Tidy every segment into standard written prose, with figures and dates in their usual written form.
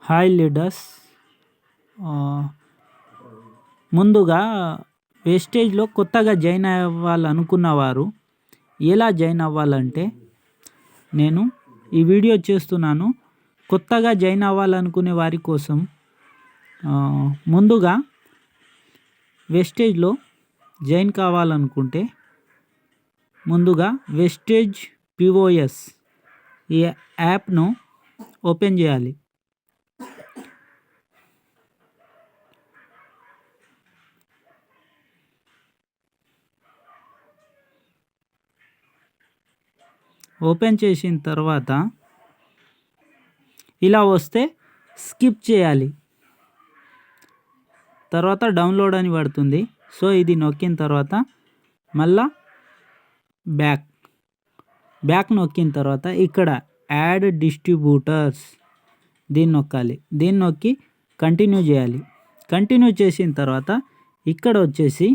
Hi leaders. ముందుగా వేస్టేజ్లో కొత్తగా join అవ్వాలనుకున్నవారు ఎలా జాయిన్ అవ్వాలంటే, నేను ఈ వీడియో చేస్తున్నాను కొత్తగా జాయిన్ అవ్వాలనుకునే వారి కోసం. ముందుగా వేస్టేజ్లో జాయిన్ కావాలనుకుంటే ముందుగా వేస్టేజ్ పిఓఎస్ ఈ యాప్ను ఓపెన్ చేయాలి. ఓపెన్ చేసిన తర్వాత ఇలా వస్తే స్కిప్ చేయాలి. తర్వాత డౌన్లోడ్ అని పడుతుంది. సో ఇది నొక్కిన తర్వాత మళ్ళా బ్యాక్ నొక్కిన తర్వాత ఇక్కడ యాడ్ డిస్ట్రిబ్యూటర్స్ దీన్ని నొక్కాలి. దీన్ని నొక్కి కంటిన్యూ చేయాలి. కంటిన్యూ చేసిన తర్వాత ఇక్కడ వచ్చేసి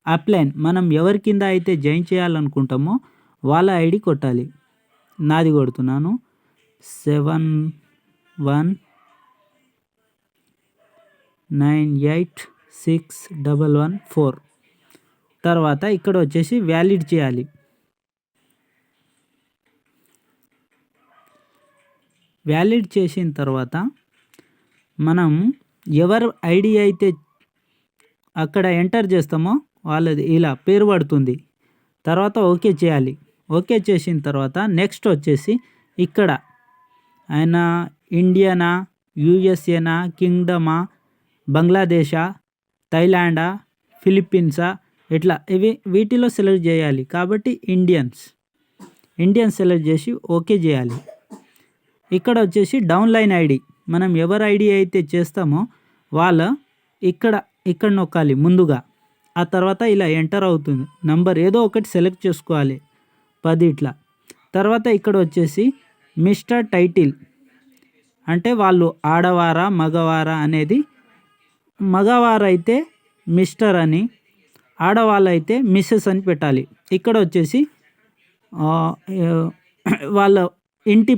అప్లైన్, మనం ఎవరి కింద అయితే జాయిన్ చేయాలనుకుంటామో వాళ్ళ ఐడి కొట్టాలి. నాది కొడుతున్నాను 71986114. తర్వాత ఇక్కడ వచ్చేసి వ్యాలిడ్ చేయాలి. వ్యాలిడ్ చేసిన తర్వాత మనం ఎవరు ఐడి అయితే అక్కడ ఎంటర్ చేస్తామో వాళ్ళది ఇలా పేరు పడుతుంది. తర్వాత ఓకే చేయాలి. ఓకే చేసిన తర్వాత నెక్స్ట్ వచ్చేసి ఇక్కడ ఆయన ఇండియనా, యూఎస్ఏనా, కింగ్డమా, బంగ్లాదేశా, థైలాండా, ఫిలిప్పీన్సా, ఇట్లా వీటిలో సెలెక్ట్ చేయాలి. కాబట్టి ఇండియన్ సెలెక్ట్ చేసి ఓకే చేయాలి. ఇక్కడ వచ్చేసి డౌన్లైన్ ఐడి, మనం ఎవరు ఐడి అయితే చేస్తామో వాళ్ళ ఇక్కడ నొక్కాలి ముందుగా. ఆ తర్వాత ఇలా ఎంటర్ అవుతుంది. నంబర్ ఏదో ఒకటి సెలెక్ట్ చేసుకోవాలి 10 ఇట్లా. తర్వాత ఇక్కడ వచ్చేసి మిస్టర్ టైటిల్ అంటే వాళ్ళు ఆడవారా మగవారా అనేది. మగవారైతే మిస్టర్ అని, ఆడవాళ్ళైతే మిస్సెస్ అని పెట్టాలి. ఇక్కడ వచ్చేసి వాళ్ళ ఇంటి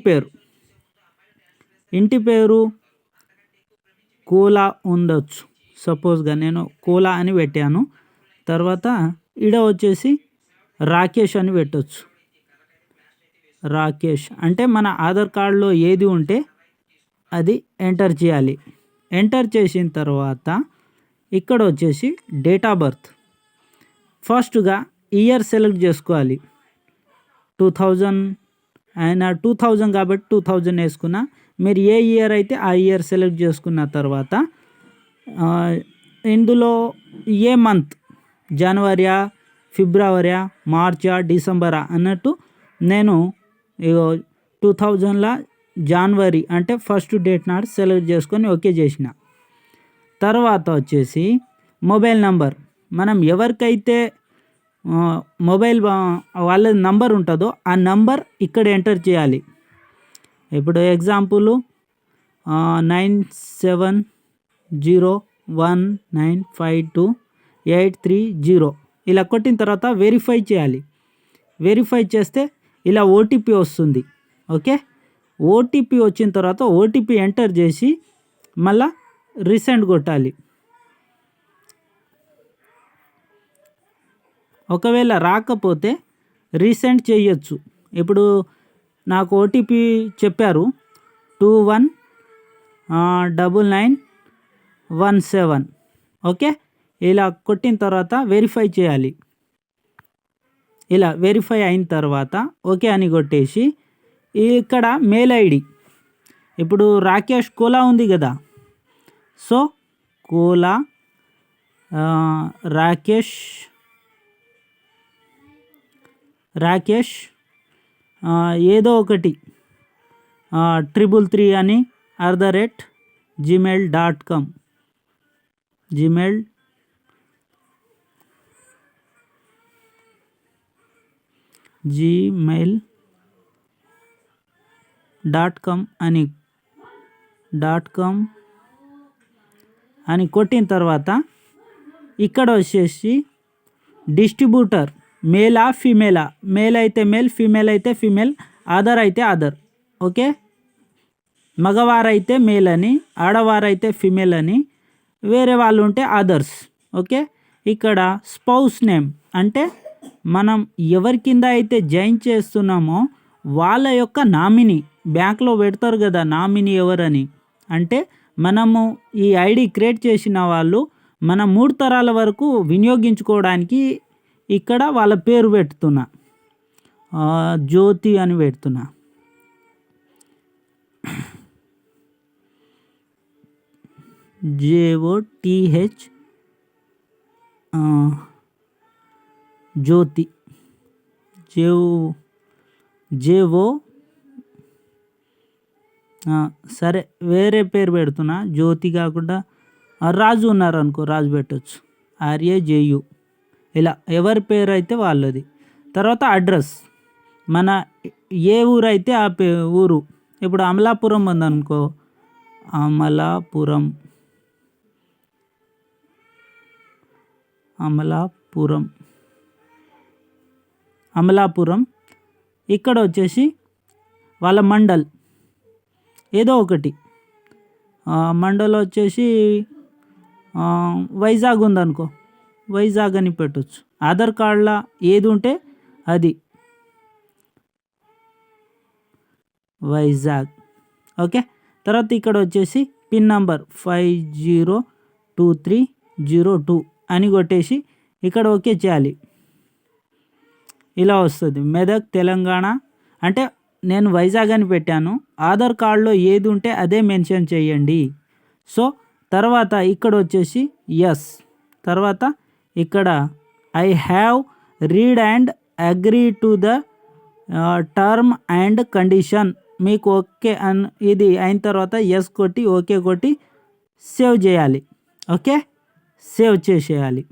పేరు కోలా ఉండొచ్చు. సపోజ్గా నేను కోలా అని పెట్టాను. తర్వాత ఈడ వచ్చేసి రాకేష్ అని పెట్టవచ్చు. రాకేష్ అంటే మన ఆధార్ కార్డులో ఏది ఉంటే అది ఎంటర్ చేయాలి. ఎంటర్ చేసిన తర్వాత ఇక్కడ వచ్చేసి డేట్ ఆఫ్ బర్త్ ఫస్ట్గా ఇయర్ సెలెక్ట్ చేసుకోవాలి. 2000 ఆయన 2000 కాబట్టి 2000 వేసుకున్నా. మీరు ఏ ఇయర్ అయితే ఆ ఇయర్ సెలెక్ట్ చేసుకున్న తర్వాత ఇందులో ఏ మంత్, జనవరియా, ఫిబ్రవరియా, మార్చా, డిసెంబరా అన్నట్టు నేను 2000ల జనవరి అంటే ఫస్ట్ డేట్ నాడు సెలెక్ట్ చేసుకొని ఓకే చేసిన. తర్వాత వచ్చేసి మొబైల్ నంబర్, మనం ఎవరికైతే మొబైల్ వాళ్ళ నంబర్ ఉంటుందో ఆ నంబర్ ఇక్కడ ఎంటర్ చేయాలి. ఇప్పుడు ఎగ్జాంపుల్ 9701952830 ఇలా కొట్టిన తర్వాత వెరిఫై చేయాలి. వెరిఫై చేస్తే ఇలా ఓటీపీ వస్తుంది. ఓకే, ఓటీపీ వచ్చిన తర్వాత ఓటీపీ ఎంటర్ చేసి మళ్ళా రీసెంట్ కొట్టాలి. ఒకవేళ రాకపోతే రీసెంట్ చేయొచ్చు. ఇప్పుడు నాకు ఓటీపీ చెప్పారు 219917. ఓకే, ఇలా కొట్టిన తర్వాత వెరిఫై చేయాలి. ఇలా వెరిఫై అయిన తర్వాత ఓకే అని కొట్టేసి ఇక్కడ మెయిల్ ఐడి, ఇప్పుడు రాకేష్ కోలా ఉంది కదా, సో కోలా రాకేష్ ఏదో ఒకటి 333 అని @gmail.com అని కొట్టిన తర్వాత ఇక్కడ వచ్చేసి డిస్ట్రిబ్యూటర్ మేలా ఫీమేలా, మేల్ అయితే మేల్, ఫీమేల్ అయితే ఫీమేల్, ఆధార్ అయితే ఆధార్. ఓకే, మగవారైతే మేల్ అని, ఆడవారైతే ఫిమేల్ అని, వేరే వాళ్ళు ఉంటే అదర్స్. ఓకే, ఇక్కడ స్పౌస్ నేమ్ అంటే మనం ఎవరి కింద అయితే జాయిన్ చేస్తున్నామో వాళ్ళ యొక్క నామినీ. బ్యాంక్లో పెడతారు కదా నామినీ ఎవరని, అంటే మనము ఈ ఐడి క్రియేట్ చేసిన వాళ్ళు మన 3 తరాల వరకు వినియోగించుకోవడానికి ఇక్కడ వాళ్ళ పేరు పెడుతున్నా. జ్యోతి అని పెడుతున్నా. JOTH జ్యోతి. JO సరే వేరే పేరు పెడుతున్నా. జ్యోతి కాకుండా రాజు ఉన్నారనుకో, రాజు పెట్టవచ్చు. RAJU. ఇలా ఎవరి పేరు అయితే వాళ్ళది. తర్వాత అడ్రస్, మన ఏ ఊరు అయితే ఆ ఊరు. ఇప్పుడు అమలాపురం ఉందనుకో, అమలాపురం. ఇక్కడ వచ్చేసి వాళ్ళ మండల్ ఏదో ఒకటి. మండల్ వచ్చేసి వైజాగ్ ఉందనుకో, వైజాగ్ అని పెట్టవచ్చు. ఆధార్ కార్డులో ఏది ఉంటే అది వైజాగ్. ఓకే, తర్వాత ఇక్కడ వచ్చేసి పిన్ నంబర్ 502302 అని కొట్టేసి ఇక్కడ ఓకే చేయాలి. ఇలా వస్తుంది. మెదక్ తెలంగాణ అంటే నేను వైజాగ్ అని పెట్టాను. ఆధార్ కార్డులో ఏది ఉంటే అదే మెన్షన్ చేయండి. సో తర్వాత ఇక్కడ వచ్చేసి ఎస్. తర్వాత ఇక్కడ I have read and agree to the term and condition. మీకు ఓకే ఇది అయిన తర్వాత ఎస్ కొట్టి ఓకే కొట్టి సేవ్ చేయాలి. ఓకే, సేవ్ చేసేయాలి.